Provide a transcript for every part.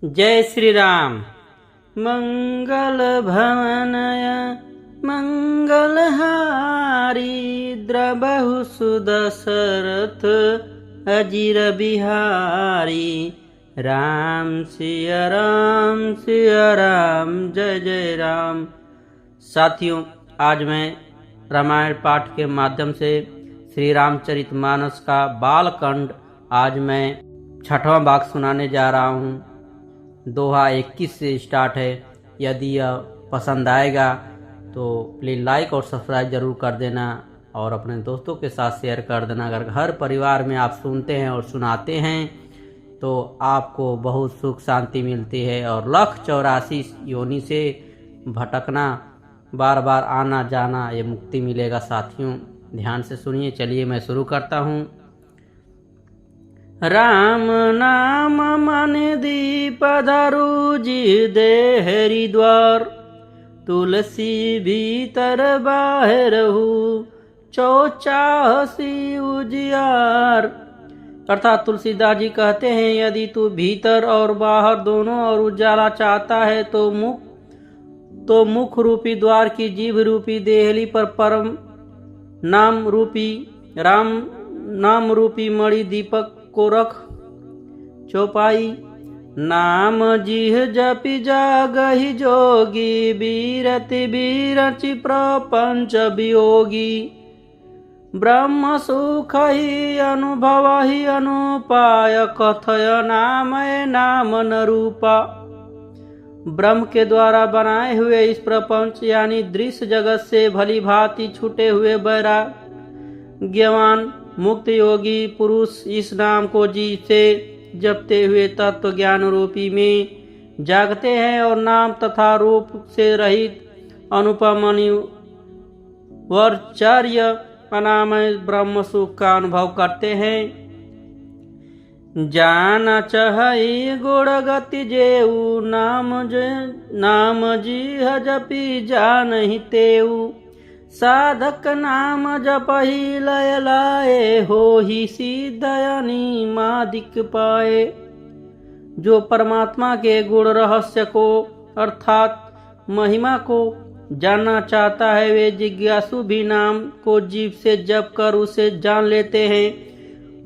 जय श्री राम। मंगल भवनय मंगलहारी द्रबहु सुदशरथ अजिर बिहारी। राम सिया राम सिया राम जय जय राम। साथियों, आज मैं रामायण पाठ के माध्यम से श्री रामचरितमानस का बालकांड आज मैं 6वां भाग सुनाने जा रहा हूँ। दोहा 21 से स्टार्ट है। यदि यह पसंद आएगा तो प्लीज़ लाइक और सब्सक्राइब जरूर कर देना और अपने दोस्तों के साथ शेयर कर देना। अगर हर परिवार में आप सुनते हैं और सुनाते हैं तो आपको बहुत सुख शांति मिलती है और 184 योनि से भटकना, बार बार आना जाना, ये मुक्ति मिलेगा। साथियों ध्यान से सुनिए। चलिए मैं शुरू करता हूँ। राम नाम मन दीप धरु जी दे हरिद्वार। तुलसी भीतर बाहर चौचासी उजियार। अर्थात तुलसीदास जी कहते हैं, यदि तू भीतर और बाहर दोनों और उजाला चाहता है तो मुख रूपी द्वार की जीभ रूपी देहली पर परम नाम रूपी राम नाम रूपी मणि दीपक को रख। चौपाई। नाम जिह जपि जागहि जोगी। बीरति बीरचि प्रपंच वियोगी। ब्रह्म सुख ही अनुभव ही अनुपाय। कथय नामय नाम न रूपा। ब्रह्म के द्वारा बनाए हुए इस प्रपंच यानी दृश्य जगत से भली भांति छूटे हुए वैराग्यवान मुक्त योगी पुरुष इस नाम को जीव से जपते हुए तत्व ज्ञान रूपी में जागते हैं और नाम तथा रूप से रहित अनुपम वर्चर्य अनामय ब्रह्म सुख का अनुभव करते हैं। जान चहई गुण गति जेऊ। नाम जीह जपि जानहि तेऊ। साधक नाम जपहि लय लाए। हो ही सिद्धयनि मादिक पाए। जो परमात्मा के गुण रहस्य को अर्थात महिमा को जानना चाहता है, वे जिज्ञासु भी नाम को जीव से जप कर उसे जान लेते हैं।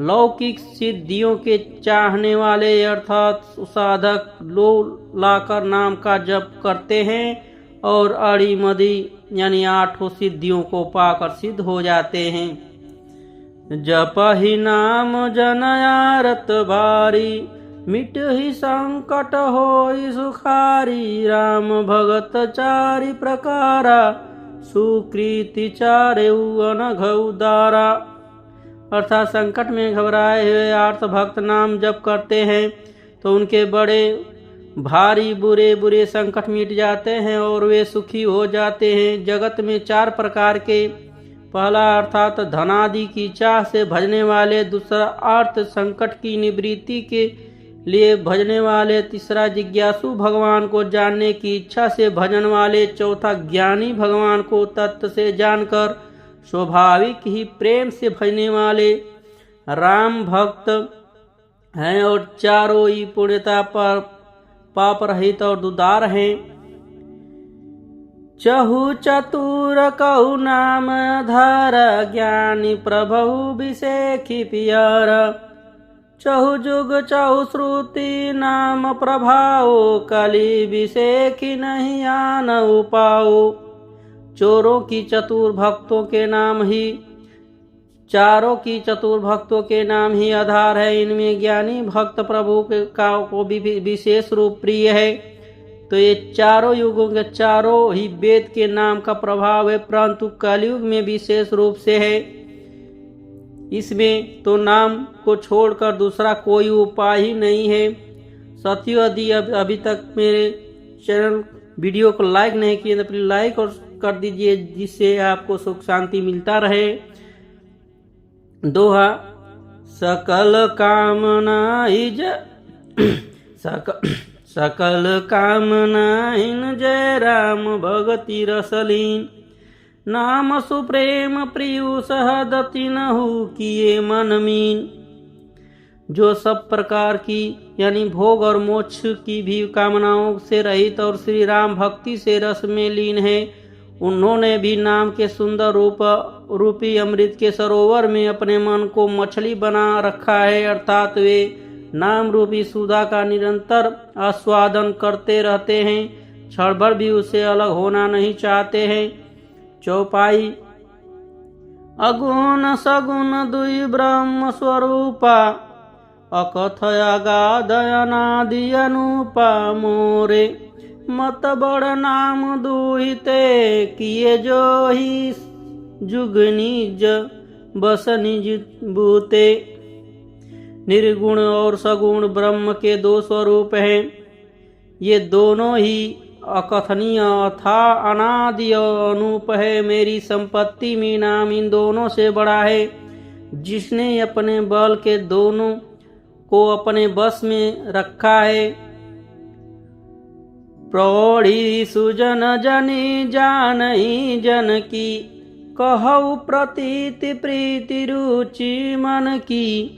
लौकिक सिद्धियों के चाहने वाले अर्थात साधक लो लाकर नाम का जप करते हैं और अड़ी मदी यानी 8 सिद्धियों को पाकर सिद्ध हो जाते हैं। जप ही नाम जनयारत भारी। मिट ही संकट होई सुखारी। राम भगत चारि प्रकारा। सुकृति चारेउ अनघ उदारा। अर्थात संकट में घबराए हुए आर्त भक्त नाम जप करते हैं तो उनके बड़े भारी बुरे बुरे संकट मिट जाते हैं और वे सुखी हो जाते हैं। जगत में 4 प्रकार के, पहला अर्थात धनादि की चाह से भजने वाले, दूसरा अर्थ संकट की निवृत्ति के लिए भजने वाले, तीसरा जिज्ञासु भगवान को जानने की इच्छा से भजन वाले, चौथा ज्ञानी भगवान को तत्व से जानकर स्वाभाविक ही प्रेम से भजने वाले राम भक्त हैं और चारों ही पुण्यता पर पाप रहित और दुदार हैं। चहु चतुर कहु नाम आधार। ज्ञानी प्रभु विषेखी पियर। चहु जुग चहु श्रुति नाम प्रभाओ। कली विषेखी नहीं आन उपाओ। चोरों की चतुर भक्तों के नाम ही चारों की चतुर भक्तों के नाम ही आधार है। इनमें ज्ञानी भक्त प्रभु को भी विशेष रूप प्रिय है। तो ये चारों युगों के चारों ही वेद के नाम का प्रभाव है, परंतु कलयुग में विशेष रूप से है। इसमें तो नाम को छोड़कर दूसरा कोई उपाय ही नहीं है। साथियों, यदि अभी तक मेरे चैनल वीडियो को लाइक नहीं किए तो प्लीज लाइक और कर दीजिए, जिससे आपको सुख शांति मिलता रहे। दोहा। सकल कामना सकल कामना इन जय राम भगति रसलीन। नाम सुप्रेम प्रियु सहदति नहु किए मन मीन। जो सब प्रकार की यानी भोग और मोक्ष की भी कामनाओं से रहित और श्री राम भक्ति से रस में लीन है, उन्होंने भी नाम के सुंदर रूपी अमृत के सरोवर में अपने मन को मछली बना रखा है, अर्थात वे नाम रूपी सुधा का निरंतर आस्वादन करते रहते हैं, क्षण भर भी उससे अलग होना नहीं चाहते हैं। चौपाई। अगुण सगुण दुई ब्रह्म स्वरूपा, अकथया गादयनादि अनुपा मोरे, मत बड़ नाम दुहिते किए जो ही जुग निज बस निज बूते। निर्गुण और सगुण ब्रह्म के दो स्वरूप हैं। ये दोनों ही अकथनीय अथा अनादि और अनूप है। मेरी संपत्ति में नाम इन दोनों से बड़ा है। जिसने अपने बल के दोनों को अपने बस में रखा है। प्रौढ़ी सुजन जनी जानई जन की, कहु प्रतीति प्रीति रुचि मन की।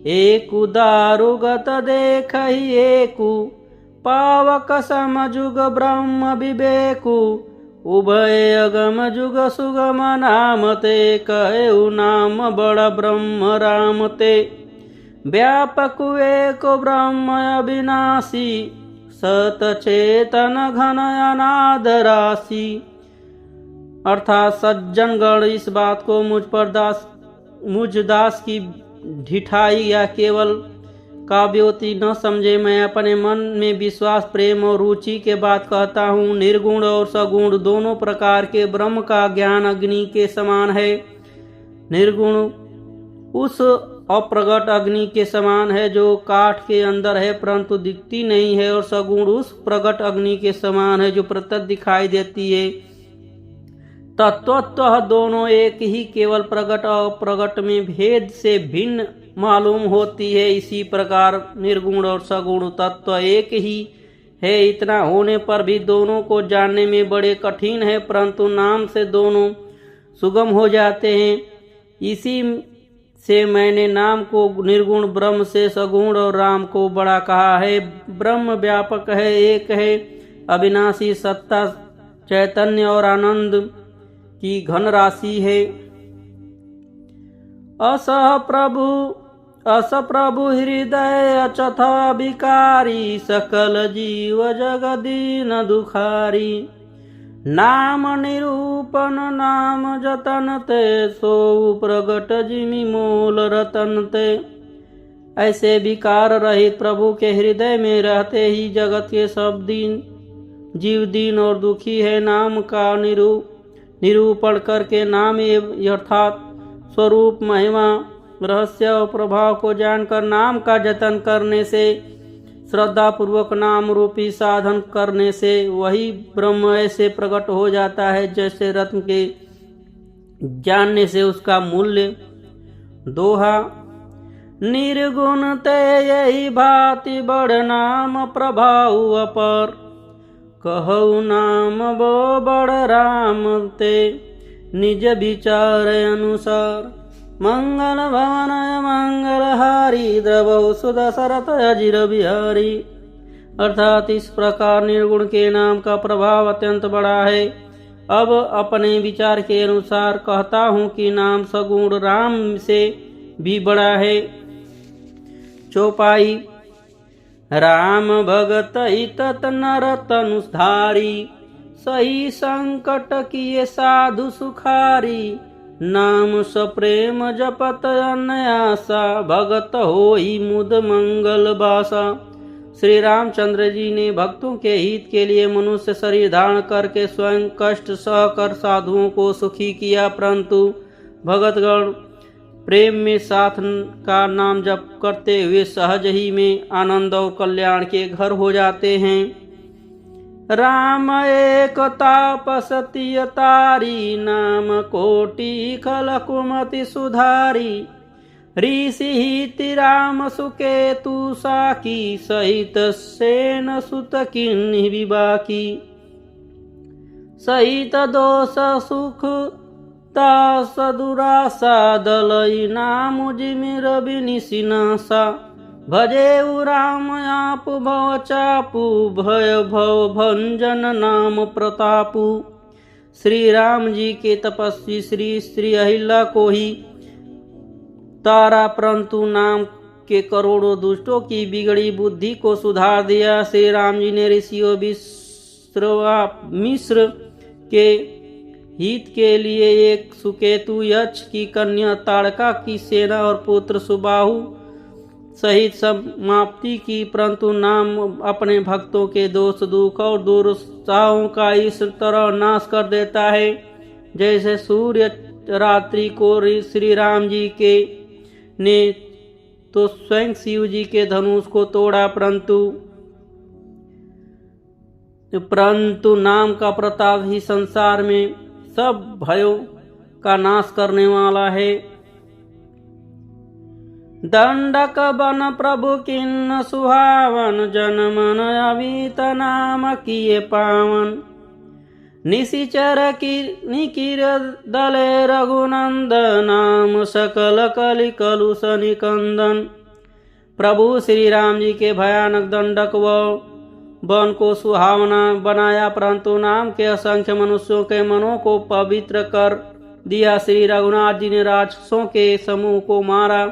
एकु दारुगत देखहि एकु, पावक समजुग ब्रह्म विवेकु। उभय अगम जुग सुगम नाम ते, कहु नाम बड़ ब्रह्म राम ते। व्यापक एक ब्रह्म अविनाशी, सत चेतन घन अनाद राशि। अर्थात सज्जन गण इस बात को मुझ दास की ढिठाई या केवल काव्योति न समझे। मैं अपने मन में विश्वास, प्रेम और रुचि के बात कहता हूँ। निर्गुण और सगुण दोनों प्रकार के ब्रह्म का ज्ञान अग्नि के समान है। निर्गुण उस अप्रगट अग्नि के समान है जो काठ के अंदर है परंतु दिखती नहीं है, और सगुण उस प्रगट अग्नि के समान है जो प्रत्यक्ष दिखाई देती है। तत्वतः दोनों एक ही, केवल प्रगट और अप्रगट में भेद से भिन्न मालूम होती है। इसी प्रकार निर्गुण और सगुण तत्व एक ही है। इतना होने पर भी दोनों को जानने में बड़े कठिन है, परंतु नाम से दोनों सुगम हो जाते हैं। इसी से मैंने नाम को निर्गुण ब्रह्म से सगुण और राम को बड़ा कहा है। ब्रह्म व्यापक है, एक है, अविनाशी सत्ता, चैतन्य और आनंद की घन राशि है। अस प्रभु हृदय अचथा विकारी, सकल जीव जगदीन दुखारी। नाम निरूपण नाम जतन ते, सो प्रगट जिमि मोल रतन ते। ऐसे विकार रहित प्रभु के हृदय में रहते ही जगत के सब जीव दीन और दुखी है। नाम का निरूपण करके नाम अर्थात स्वरूप, महिमा, रहस्य और प्रभाव को जानकर नाम का जतन करने से, श्रद्धा पूर्वक नाम रूपी साधन करने से वही ब्रह्म ऐसे प्रकट हो जाता है जैसे रत्न के जानने से उसका मूल्य। दोहा। निर्गुण ते यही भांति बड़ नाम प्रभाव अपर, कहु नाम वो बड़ राम ते, निज विचार अनुसार। मंगल भवनय मंगलहारी, द्रवौ सुदशरथ अजिर बिहारी। अर्थात इस प्रकार निर्गुण के नाम का प्रभाव अत्यंत बड़ा है। अब अपने विचार के अनुसार कहता हूँ कि नाम सगुण राम से भी बड़ा है। चौपाई। राम भगत हितत नर तनुधारी, सही संकट किए साधु सुखारी। नाम सप्रेम जपत अनयासा, भगत होई मुद मंगल बासा। श्री रामचंद्र जी ने भक्तों के हित के लिए मनुष्य शरीर धारण करके स्वयं कष्ट सहकर साधुओं को सुखी किया, परंतु भगतगण प्रेम में साथ का नाम जप करते हुए सहज ही में आनंद और कल्याण के घर हो जाते हैं। राम एक तापसति तारी, नाम कोटि खल कुमति सुधारी। ऋषि हिति राम सुकेतु साकी, सहित सेन सुत किन्हि विबाकी। सहित दोष सुख तास दुरासा, दलई नाम जिमि रवि निशिनासा। भजेऊ राम आप भव चापू, भय भव भंजन नाम प्रतापू। श्री राम जी के तपस्वी श्री अहिल्या को ही तारा, परंतु नाम के करोड़ों दुष्टों की बिगड़ी बुद्धि को सुधार दिया। श्री राम जी ने ऋषियों मिश्र के हित के लिए एक सुकेतु यक्ष की कन्या ताड़का की सेना और पुत्र सुबाहु सहित समाप्ति की, परंतु नाम अपने भक्तों के दोष दुख और दुर्दशाओं का इस तरह नाश कर देता है जैसे सूर्य रात्रि को श्री राम जी के ने तो स्वयं शिव जी के धनुष को तोड़ा, परंतु नाम का प्रताप ही संसार में सब भयों का नाश करने वाला है। दंडक बन प्रभु किन्न सुहावन, जन मन अवीत नाम किए पावन। निशिचर की निकिर दले रघुनंद, नाम सकल कलि कलुष निकंदन। प्रभु श्री राम जी के भयानक दंडक व वन को सुहावना बनाया, परंतु नाम के असंख्य मनुष्यों के मनों को पवित्र कर दिया। श्री रघुनाथ जी ने राक्षसों के समूह को मारा,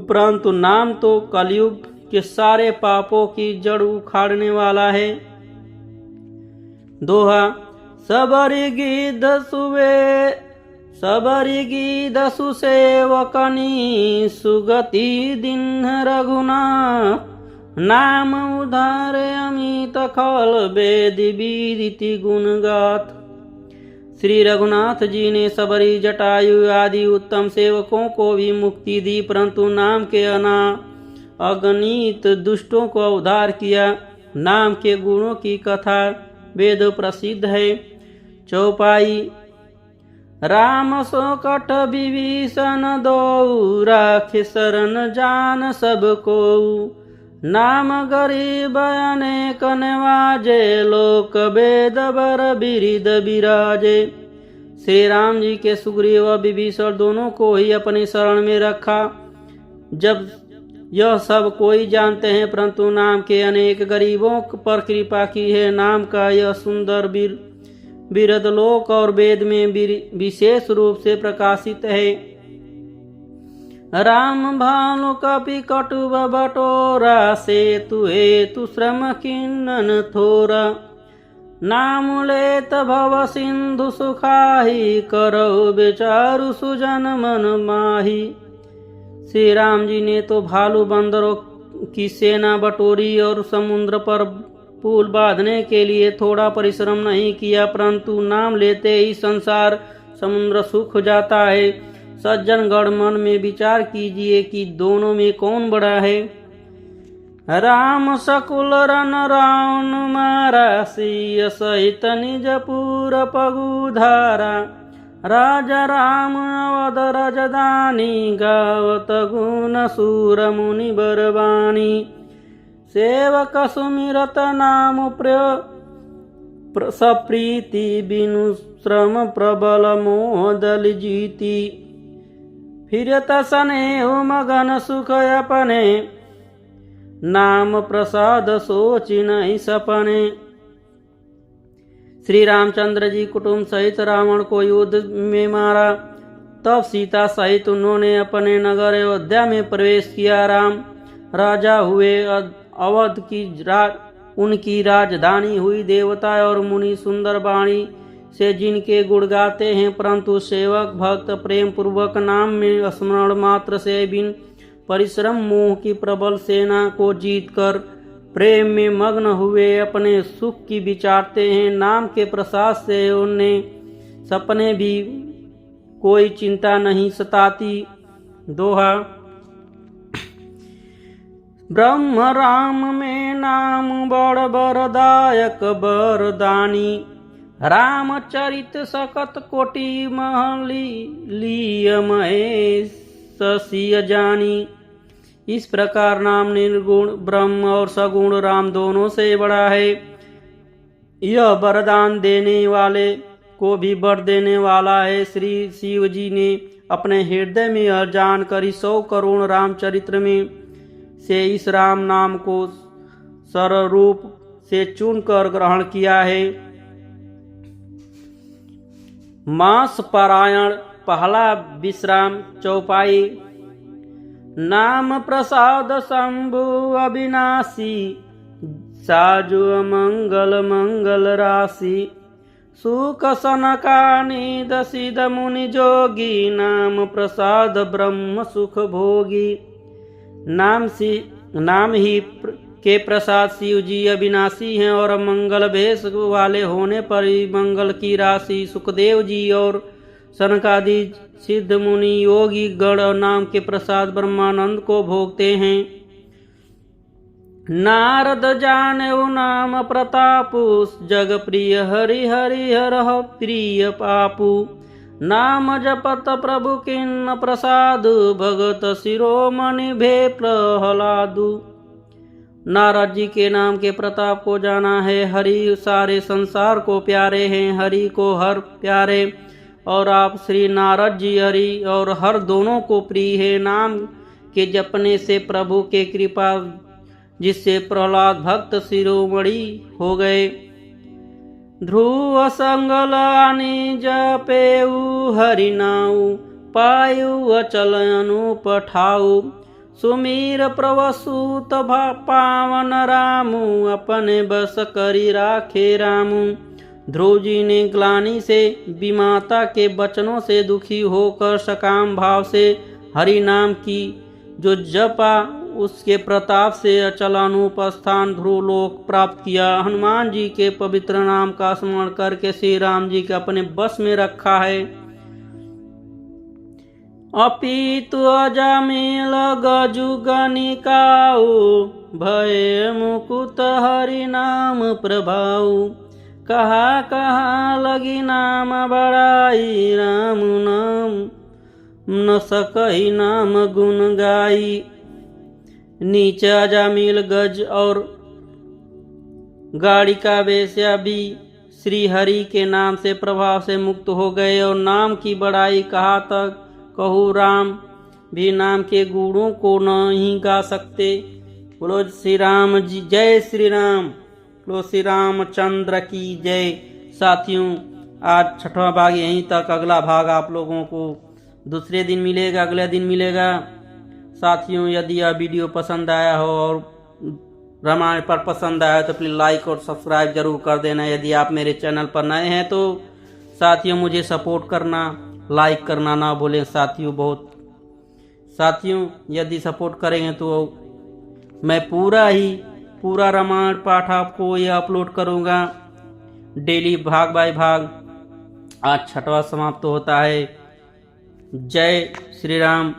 परंतु नाम तो कलयुग के सारे पापों की जड़ उखाड़ने वाला है। दोहा। सबरी गीध सुसेवकनी, सुगति दिन रघुनाथ। नाम उधारे अमित खल, वेद विदिति गुण गाथ। श्री रघुनाथ जी ने सबरी जटायु आदि उत्तम सेवकों को भी मुक्ति दी, परंतु नाम के अगणित दुष्टों को उद्धार किया। नाम के गुणों की कथा वेद प्रसिद्ध है। चौपाई। राम सो कट विभीषण दो, राखे शरण जान सबको। नाम गरीब अनेक नवाजे, लोक वेद बर बिरिद बिराजे। श्री राम जी के सुग्रीव व विभीषण दोनों को ही अपनी शरण में रखा, जब यह सब कोई जानते हैं, परंतु नाम के अनेक गरीबों पर कृपा की है। नाम का यह सुंदर बिरद लोक और वेद में विशेष रूप से प्रकाशित है। राम भानु कपि कटुब बटोरा, से तु श्रम किन्नन थोरा। नाम लेत भव सिंधु सुखाही, करो बेचारु सुजन मन माही। श्री राम जी ने तो भालू बंदरों की सेना बटोरी और समुद्र पर पुल बांधने के लिए थोड़ा परिश्रम नहीं किया, परंतु नाम लेते ही संसार समुद्र सूख जाता है। सज्जन गण मन में विचार कीजिए कि दोनों में कौन बड़ा है। राम सकुल रन रावण मारा, सिय सहित निज पुर पगुधारा। राजा राम अवध राजधानी, गावत गुण सूर मुनि बरवाणी। सेवक सुमिरत नाम सप्रीति, बिनु श्रम प्रबल मोह दल जीती। फिरत स्नेह मगन सुख अपने, नाम प्रसाद सोचि नहीं सपने। श्री रामचंद्र जी कुटुंब सहित रावण को युद्ध में मारा, तब सीता सहित उन्होंने अपने नगर अयोध्या में प्रवेश किया। राम राजा हुए, अवध की उनकी राजधानी हुई। देवता और मुनि सुंदर वाणी से जिनके गुण गाते हैं, परंतु सेवक भक्त प्रेम पूर्वक नाम में स्मरण मात्र से बिन परिश्रम मोह की प्रबल सेना को जीतकर प्रेम में मग्न हुए अपने सुख की विचारते हैं। नाम के प्रसाद से उन्हें सपने भी कोई चिंता नहीं सताती। दोहा। ब्रह्म राम में नाम बड़ बरदायक बरदानी। रामचरित सकत कोटि महलीय महेश सिय जानी। इस प्रकार नाम निर्गुण ब्रह्म और सगुण राम दोनों से बड़ा है। यह वरदान देने वाले को भी वर देने वाला है। श्री शिव जी ने अपने हृदय में यह जानकर 100 करोड़ रामचरित्र में से इस राम नाम को स्वरूप से चुनकर ग्रहण किया है। मास पारायण पहला विश्राम चौपाई। नाम प्रसाद शंभु अविनाशी, साजु मंगल मंगल राशि। सुख सनकानि दसिद मुनि जोगी, नाम प्रसाद ब्रह्म सुख भोगी। नाम ही के प्रसाद शिव जी अविनाशी हैं और मंगल भेष वाले होने पर ही मंगल की राशि। सुखदेव जी और सनकादि सिद्ध मुनि योगी गण नाम के प्रसाद ब्रह्मानंद को भोगते हैं। नारद जाने नाम प्रतापु, जग प्रिय हरि हरि हरह प्रिय पापु। नाम जपत प्रभु किन्न प्रसादु, भगत शिरोमणि भे प्रहलादु। नारद जी के नाम के प्रताप को जाना है। हरि सारे संसार को प्यारे हैं, हरि को हर प्यारे, और आप श्री नारद जी हरि और हर दोनों को प्रिय है। नाम के जपने से प्रभु के कृपा, जिससे प्रहलाद भक्त शिरोमणि हो गए। ध्रुव संगलानि जपेऊ हरि नाउ, पायु अचल अनूप ठाऊ। सुमीर प्रवसूत पावन रामू, अपने बस करी राखे रामू। ध्रुव जी ने ग्लानि से विमाता के वचनों से दुखी होकर सकाम भाव से हरि नाम की जो जपा, उसके प्रताप से अचलानुप स्थान ध्रुव लोक प्राप्त किया। हनुमान जी के पवित्र नाम का स्मरण करके श्री राम जी के अपने बस में रखा है। अपितु अजामिल गजु गनिकाऊ, भय मुकुत हरि नाम प्रभाऊ। कहा कहा लगी नाम बड़ाई, राम नाम न सकही नाम गुण गाई। नीचे अजामिल गज और गाड़िका वेश्या भी श्री हरि के नाम से प्रभाव से मुक्त हो गए और नाम की बड़ाई कहा तक कहूँ, राम भी नाम के गुणों को नहीं गा सकते। बोलो श्री राम जी, जय श्री राम। बोलो श्री रामचंद्र की जय। साथियों, आज छठवां भाग यहीं तक। अगला भाग आप लोगों को दूसरे दिन मिलेगा, अगले दिन मिलेगा। साथियों, यदि यह वीडियो पसंद आया हो और रामायण पर पसंद आया तो प्लीज़ लाइक और सब्सक्राइब जरूर कर देना। यदि आप मेरे चैनल पर नए हैं तो साथियों मुझे सपोर्ट करना, लाइक करना ना भूलें। साथियों यदि सपोर्ट करेंगे तो मैं पूरा रामायण पाठ आपको ये अपलोड करूँगा डेली, भाग बाय भाग। आज छठवां समाप्त होता है। जय श्री राम।